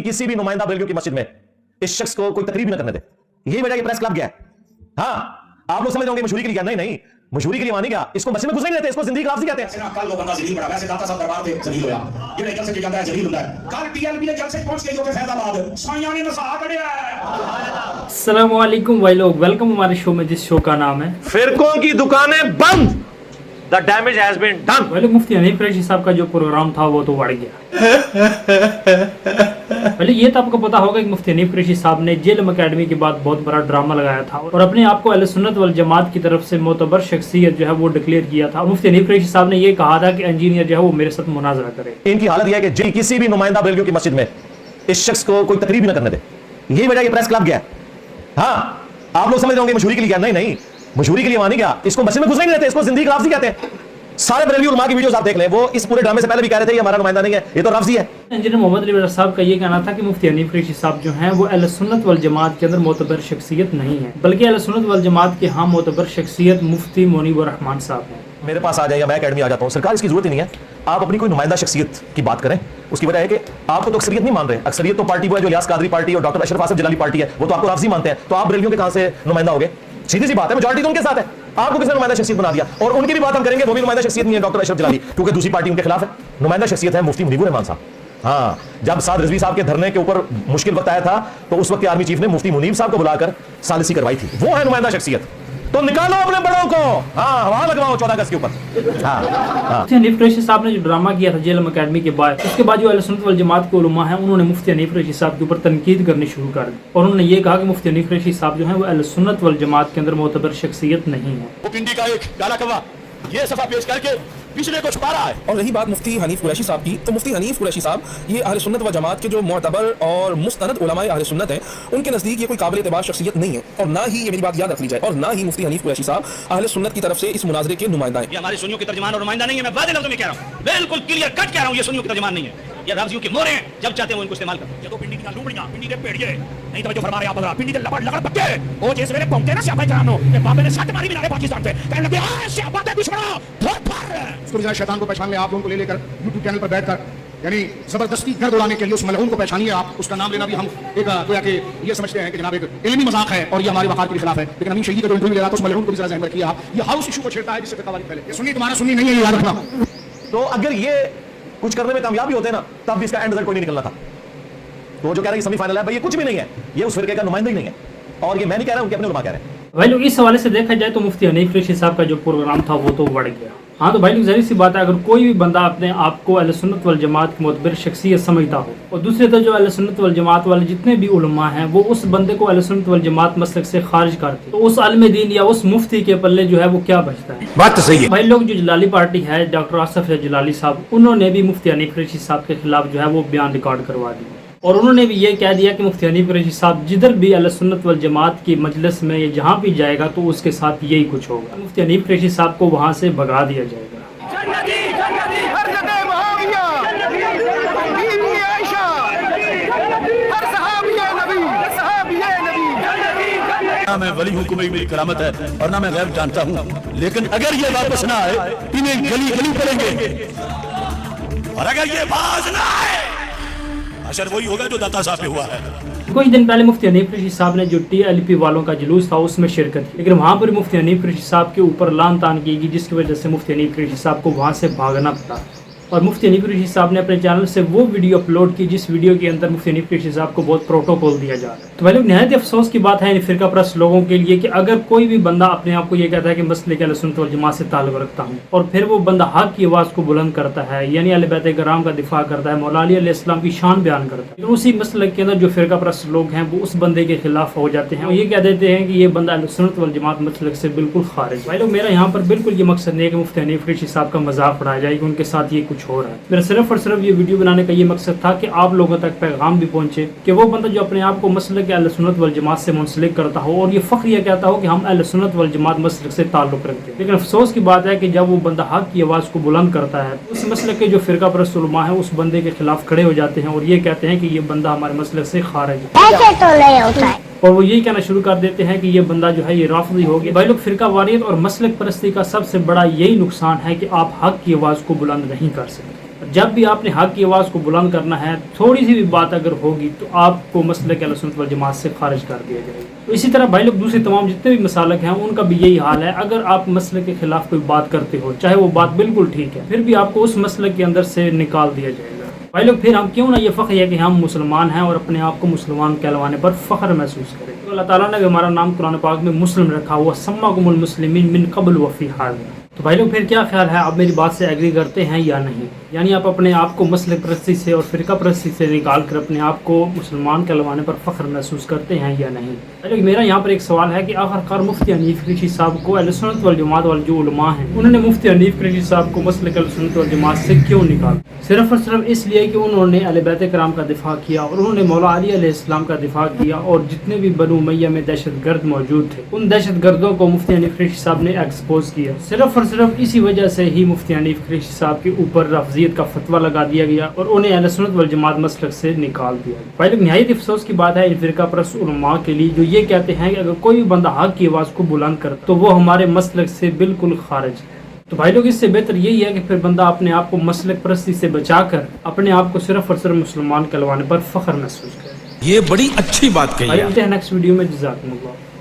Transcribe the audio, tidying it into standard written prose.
कि किसी भी नुमाइंदा बरेलियों की मस्जिद में इस शख्स को कोई तकरीब न करने दे। यही वजह प्रेस क्लब गया है। हाँ, आप लोग समझ रहे होंगे मशहूरी के लिए गया, नहीं, मशहूरी के लिए वहां नहीं गया, इसको मस्जिद में घुसने नहीं देते, इसको जिंदगी खराब कहते हैं। कल लोग बंदा जलील बड़ा, वैसे दाता साहब दरबार थे जलील होया, ये नहीं जलसे कहता है जलील होता है। कल टीएलबी ने जलसे पहुंच गई जो कि फैजाबाद साइयां ने नसा कड़िया है। अस्सलाम वालेकुम भाई लोग, वेलकम हमारे शो में, जिस शो का नाम है फिरकों की दुकानें बंद, the damage has been done. भाई लोग, मुफ्ती हनीफ कुरैशी साहब का जो प्रोग्राम था वो तो बढ़ गया। पहले ये तो आपको पता होगा कि मुफ्ती हनीफ कुरैशी साहब ने जेल अकेडमी के बाद बहुत बड़ा ड्रामा लगाया था और अपने आप को अहले सुन्नत वल जमात की तरफ से मोतबर शख्सियत जो है वो डिक्लेयर किया था। मुफ्ती हनीफ कुरैशी साहब ने ये कहा था कि इंजीनियर जो है वो मेरे साथ मुनाजरा करे। इनकी हालत यह है कि किसी भी नुमाइंदा बरेलियों की मस्जिद में इस शख्स को कोई तकरीब न करने दे। यही वजह प्रेस क्लब गया है। हाँ, आप लोग समझ रहे होंगे मशहूरी के लिए गया, नहीं, मशहूरी के लिए वहां नहीं गया, इसको मस्जिद में घुसने नहीं देते, इसको जिंदगी खराब कहते हैं। सारे बरेली उलमा की वीडियोस आप देख लें, वो इस पूरे ड्रामे से पहले भी कह रहे थे ये हमारा नुमाइंदा नहीं है, ये तो रफ्जी है। इंजीनियर मोहम्मद अली साहब का ये कहना था कि मुफ्ती हनीफ कुरैशी साहब जो हैं वो अहले सुन्नत वल जमात के अंदर मोतबर शख्सियत नहीं है, बल्कि अहले सुन्नत वल जमात के हम मोतबर शख्सियत मुफ्ती मुनीब रहमान साहब हैं। मेरे पास आ जाए या मैं अकेडमी आ जाता हूँ, सरकार इसकी जरूरत ही नहीं है। आप अपनी कोई नुमाइंदा शख्सियत की बात करें, उसकी वजह है कि आपको तो अक्सरियत नहीं मान रहे। अक्सरियत तो पार्टी वो है जो इलियास कादरी पार्टी और डॉक्टर अशरफ आसिफ जलाली पार्टी है, वो तो आपको राफजी मानते हैं, तो आप बरेलियों के कहां से नुमाइंदा हो गए? सीधी सी बात है, मेजॉरिटी तो उनके साथ है, आपको किसने नुमाइंदा शख्सियत बना दिया? और उनकी भी बात हम करेंगे, वो भी नुमाइंदा शख्सियत नहीं है डॉक्टर अशरफ जलाली, क्योंकि दूसरी पार्टी उनके खिलाफ है। नुमाइंदा शख्सियत है मुफ्ती मुनीब रहमान साहब। हाँ, जब साद रिजवी साहब के धरने के ऊपर मुश्किल वक्त आया था तो उस वक्त आर्मी चीफ ने मुफ्ती मुनीब साहब को बुलाकर सालिसी करवाई थी, वो है नुमाइंदा शख्सियत। तो निकालो अपने बड़ों को, हाँ, वहां लगवाओ 14 अगस्त के ऊपर। हाँ। हनीफ कुरैशी साहब ने जो ड्रामा किया था जेल अकेडमी के बाद, उसके बाद जो अहले सुन्नत वल जमात के उलमा हैं उन्होंने मुफ्ती हनीफ कुरैशी साहब के ऊपर तनकीद करनी शुरू कर दी और उन्होंने ये कहा कि मुफ्ती हनीफ कुरैशी साहब जो हैं वो अहले सुन्नत वल जमात के अंदर मोतबर शख्सियत नहीं है। वो पिंडी का एक काला कौवा ये सफा पेश करके पिछले को छुपा रहा है। और रही बात मुफ्ती हनीफ कुरैशी साहब की, तो मुफ्ती हनीफ कुरैशी साहब ये अहले सुन्नत व जमात के जो मोतबर और मुस्तनद उलमाए अहले सुन्नत हैं, उनके नज़दीक ये कोई काबिल एतबार शख्सियत नहीं है। और ना ही, ये मेरी बात याद रख ली जाए, और ना ही मुफ्ती हनीफ कुरैशी साहब अहले सुन्नत की तरफ से इस मुनाजरे के नुमाइंदा हैं। ये हमारे सुन्नियों के तर्जुमान और नुमाइंदा नहीं है, मैं वादे लफ्ज़ों में कह रहा हूँ, बिल्कुल क्लियर कट कह रहा हूँ, ये सुन्नियों के तर्जुमान नहीं है, ये राज़ियों के मोरे हैं, जब चाहते हैं वो इनको इस्तेमाल करते हैं। पिंडी की लूबड़ियां, पिंडी के पेड़िए नहीं तो जो फरमा रहे आप हज़रात, पिंडी के लबड़ लगड़ पक्के ओ जिस वेले पहुंचे ना सियापा करानो ये बाबे ने सट मारी मिनारे पाकिस्तान पे, कहने लगे आ सियापा दे दुश्मनों धोत भर इसको भी शैतान को पहचान ले। आप लोगों को ले लेकर YouTube चैनल पर बैठकर यानी जबरदस्ती गर्द उड़ाने के लिए उस मलऊन को पहचानिए आप। उसका नाम लेना भी हम एक गोया कि ये समझते हैं कि जनाब एक इल्मी मजाक है और ये हमारे वक़ार के खिलाफ है। लेकिन अमीन शहीदी का जो इंटरव्यू ले रहा था उस मलऊन को भी जरा ज़हन में रखिए आप, ये हाउस इशू को छेड़ता है जिससे कवाली फैले। ये सुन्नी तुम्हारा सुन्नी नहीं है, ये याद रखना। तो अगर ये कुछ करने में कामयाब भी होते ना तब भी इसका एंड रिजल्ट कोई नहीं निकलना था। तो जो कह रहे हैं सेमीफाइनल है भाई, ये कुछ भी नहीं है, ये उस फिरके का नुमाइंदा ही नहीं है। और ये मैं नहीं कह रहा हूं, उनके अपने उलमा कह रहे हैं। भाई लोग, इस हवाले से देखा जाए तो मुफ्ती हनीफ कुरैशी साहब का जो प्रोग्राम था वो तो बढ़ गया। हाँ, तो भाई लोग, ज़ाहिर सी बात है, अगर कोई भी बंदा अपने आप को अहले सुन्नत वल जमात की मोतबर शख्सियत समझता हो और दूसरे तरफ जो अहले सुन्नत वल जमात वाले जितने भी उलमा हैं वो उस बंदे को अहले सुन्नत वल जमात मसलक से खारिज करते, तो उस आलिम दीन या उस मुफ्ती के पल्ले जो है वो क्या बचता है? बात तो सही है भाई लोग, जो जलाली पार्टी है, डॉक्टर आसिफ जलाली साहब, उन्होंने भी मुफ्ती हनीफ कुरैशी साहब के खिलाफ जो है वो बयान रिकॉर्ड करवा दिया और उन्होंने भी ये कह दिया कि मुफ्ती हनीफ कुरैशी साहब जिधर भी अहले सुन्नत वल जमात की मजलिस में या जहाँ भी जाएगा तो उसके साथ यही कुछ होगा, मुफ्ती हनीफ कुरैशी साहब को वहाँ से भगा दिया जाएगा। ना मैं वली हूँ, मेरी करामत है, और ना मैं गैब जानता हूँ, लेकिन अगर ये वापस ना आए इन्हें गली गली पड़ेंगे, और अगर ये बाज ना आए अशर वही होगा जो दाता साहब पे हुआ है। कुछ दिन पहले मुफ्ती हनीफ कुरैशी साहब ने जो TLP वालों का जुलूस था उसमें शिरकत की, लेकिन वहाँ पर मुफ्ती हनीफ कुरैशी साहब के ऊपर लान तान की गई, जिसकी वजह से मुफ्ती हनीफ कुरैशी साहब को वहाँ से भागना पड़ा। और मुफ्ती हनीफ कुरैशी साहब ने अपने चैनल से वो वीडियो अपलोड की जिस वीडियो के अंदर मुफ्ती हनीफ कुरैशी साहब को बहुत प्रोटोकॉल दिया जा रहा है। तो भाई लोग, नहायत अफसोस की बात है इन फिरका परस्त लोगों के लिए कि अगर कोई भी बंदा अपने आप को ये कहता है कि मसले के अहले सुन्नत वल जमात से ताल्लुक़ रखता हूँ और फिर वो बंदा हक की आवाज़ को बुलंद करता है, यानी अहले बैत किराम का दिफा करता है, मौला अली अलैहिस्सलाम की शान बयान करता है, तो उसी मसले के अंदर जो फिरका परस्त लोग हैं वो उस बंदे के खिलाफ हो जाते हैं और ये कह देते हैं कि ये बंदा अहले सुन्नत वल जमात मसलक से बिल्कुल खारिज। भाई लोग, मेरा यहाँ पर बिल्कुल ये मकसद नहीं है कि मुफ्ती हनीफ कुरैशी साहब का मजाक उड़ाया जाए कि उनके साथ ये कुछ हो रहा है। मेरा सिर्फ और सिर्फ ये वीडियो बनाने का ये मकसद था कि आप लोगों तक पैगाम भी पहुंचे कि वो बंदा जो अपने आप को मसलक के अहले सुन्नत वल जमात से मुंसलिक करता हो और ये फख्रिया कहता हो कि हम अहले सुन्नत वल जमात मसलक से ताल्लुक़ रखते हैं, लेकिन अफसोस की बात है कि जब वो बंदा हक की आवाज़ को बुलंद करता है उस मसलक के जो फिरका परस्त उलमा है उस बंदे के खिलाफ खड़े हो जाते हैं और ये कहते हैं कि ये बंदा हमारे मसलक से खारिज है। ऐसे तो नहीं होता है। और वो यही कहना शुरू कर देते हैं कि ये बंदा जो है ये राफिदी हो गया। भाई लोग, फिरका वारियत और मसलक परस्ती का सबसे बड़ा यही नुकसान है कि आप हक की आवाज़ को बुलंद नहीं कर सकते। जब भी आपने हक की आवाज़ को बुलंद करना है, थोड़ी सी भी बात अगर होगी तो आपको मसलक अहले सुन्नत वल जमात से खारिज कर दिया जाएगा। तो इसी तरह भाई लोग दूसरे तमाम जितने भी मसालक हैं उनका भी यही हाल है। अगर आप मसलक के खिलाफ कोई बात करते हो, चाहे वो बात बिल्कुल ठीक है, फिर भी आपको उस मसलक के अंदर से निकाल दिया जाएगा। भाई लोग फिर हम क्यों ना ये फ़ख्र है कि हम मुसलमान हैं और अपने आप को मुसलमान कहलवाने पर फ़ख्र महसूस करें। तो अल्लाह ताला ने भी हमारा नाम कुरान पाक में मुस्लिम रखा हुआ, सम्माकुमुल मुस्लिमीन मिन क़ब्ल व फ़ी हाज़ा। तो भाई लोग फिर क्या ख्याल है, आप मेरी बात से एग्री करते हैं या नहीं? यानी आप अपने आप को मसलक परस्ती से और फ़िरका परस्ती से निकाल कर अपने आप को मुसलमान कहलवाने पर फ़ख्र महसूस करते हैं या नहीं? भाई लोग मेरा यहाँ पर एक सवाल है कि आखिरकार मुफ्ती हनीफ कुरैशी साहब को अहले सुन्नत वल जमात वाले जो उलमा हैं उन्होंने मुफ्ती हनीफ कुरैशी साहब को मसलक अहले सुन्नत वल जमात से क्यों निकाला? सिर्फ और सिर्फ इसलिए कि उन्होंने अहले बैत किराम का दिफा किया और उन्होंने मौला अली अलैहिस्सलाम का दिफा किया और जितने भी बनु उमय्या में दहशत गर्द मौजूद थे उन दहशत गर्दों को मुफ्ती हनीफ कुरैशी साहब ने एक्सपोज किया। सिर्फ और सिर्फ इसी वजह से ही मुफ्ती हनीफ कुरैशी साहब के ऊपर रफ़ज़ियत का फतवा लगा दिया गया और उन्हें अहले सुन्नत वल जमात मसलक से निकाल दिया। भाई लोग निहायत अफसोस की बात है इन फ़िरका परस्त उलमा के लिए जो ये कहते हैं कि अगर कोई भी बंदा हक की आवाज़ को बुलंद करता तो वो हमारे मसलक से बिल्कुल खारिज है। तो भाई लोग इससे बेहतर यही है कि फिर बंदा अपने आप को मसलक परस्ती से बचाकर अपने आप को सिर्फ और सिर्फ मुसलमान कहलवाने पर फ़ख्र महसूस करे। ये बड़ी अच्छी बात कही भाई है। मिलते हैं नेक्स्ट वीडियो में। जज़ाकुमुल्लाह।